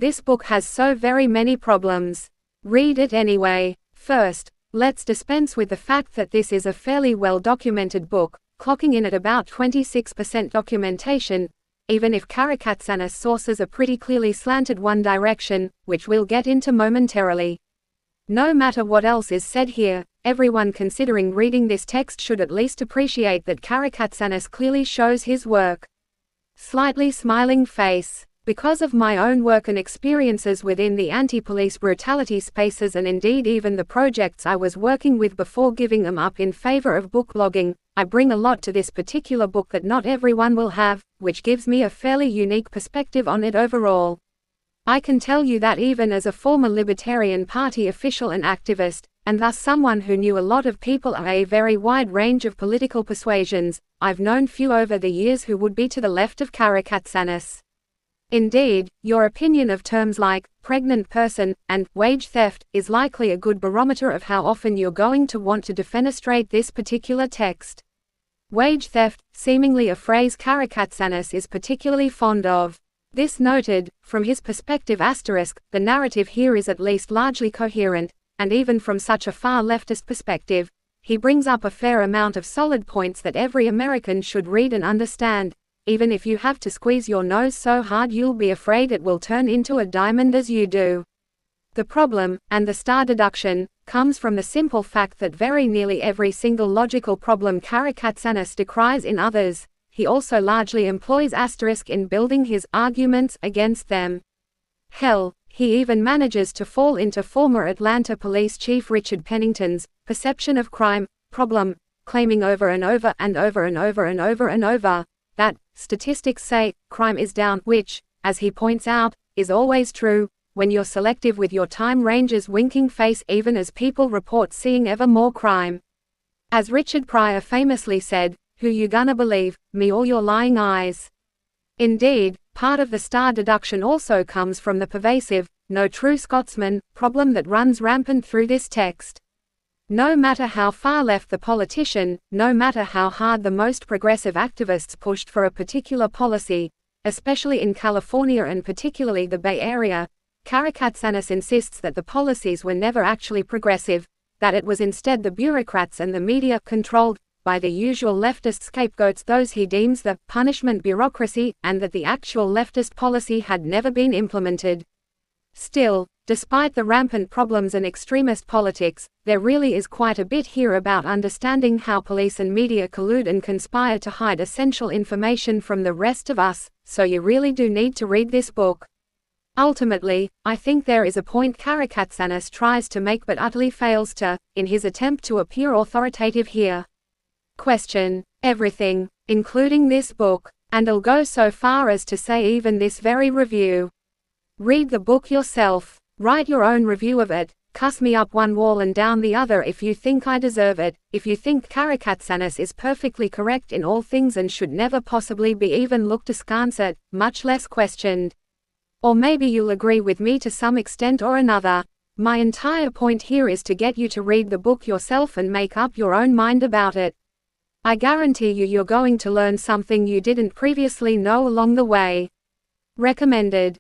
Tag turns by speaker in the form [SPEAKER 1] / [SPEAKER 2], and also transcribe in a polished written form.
[SPEAKER 1] This book has so very many problems. Read it anyway. First, let's dispense with the fact that this is a fairly well-documented book, clocking in at about 26% documentation, even if Karakatsanis' sources are pretty clearly slanted one direction, which we'll get into momentarily. No matter what else is said here, everyone considering reading this text should at least appreciate that Karakatsanis clearly shows his work. Slightly smiling face. Because of my own work and experiences within the anti-police brutality spaces and indeed even the projects I was working with before giving them up in favor of book blogging, I bring a lot to this particular book that not everyone will have, which gives me a fairly unique perspective on it overall. I can tell you that even as a former Libertarian Party official and activist, and thus someone who knew a lot of people of a very wide range of political persuasions, I've known few over the years who would be to the left of Karakatsanis. Indeed, your opinion of terms like pregnant person and wage theft is likely a good barometer of how often you're going to want to defenestrate this particular text. Wage theft, seemingly a phrase Karakatsanis is particularly fond of. This noted, from his perspective the narrative here is at least largely coherent, and even from such a far leftist perspective, he brings up a fair amount of solid points that every American should read and understand, even if you have to squeeze your nose so hard you'll be afraid it will turn into a diamond as you do. The problem, and the star deduction, comes from the simple fact that very nearly every single logical problem Karakatsanis decries in others, he also largely employs asterisk in building his arguments against them. Hell, he even manages to fall into former Atlanta Police Chief Richard Pennington's perception of crime problem, claiming over and over and over and over and over and over that statistics say crime is down, which, as he points out, is always true when you're selective with your Time Ranger's winking face even as people report seeing ever more crime. As Richard Pryor famously said, "Who you gonna believe, me or your lying eyes?" Indeed, part of the star deduction also comes from the pervasive, no true Scotsman, problem that runs rampant through this text. No matter how far left the politician, no matter how hard the most progressive activists pushed for a particular policy, especially in California and particularly the Bay Area, Karakatsanis insists that the policies were never actually progressive, that it was instead the bureaucrats and the media controlled by the usual leftist scapegoats, those he deems the punishment bureaucracy, and that the actual leftist policy had never been implemented. Still, despite the rampant problems and extremist politics, there really is quite a bit here about understanding how police and media collude and conspire to hide essential information from the rest of us, so you really do need to read this book. Ultimately, I think there is a point Karakatsanis tries to make but utterly fails to, in his attempt to appear authoritative here. Question everything, including this book, and I'll go so far as to say even this very review. Read the book yourself. Write your own review of it, cuss me up one wall and down the other if you think I deserve it, if you think Karakatsanis is perfectly correct in all things and should never possibly be even looked askance at, much less questioned. Or maybe you'll agree with me to some extent or another. My entire point here is to get you to read the book yourself and make up your own mind about it. I guarantee you're going to learn something you didn't previously know along the way. Recommended.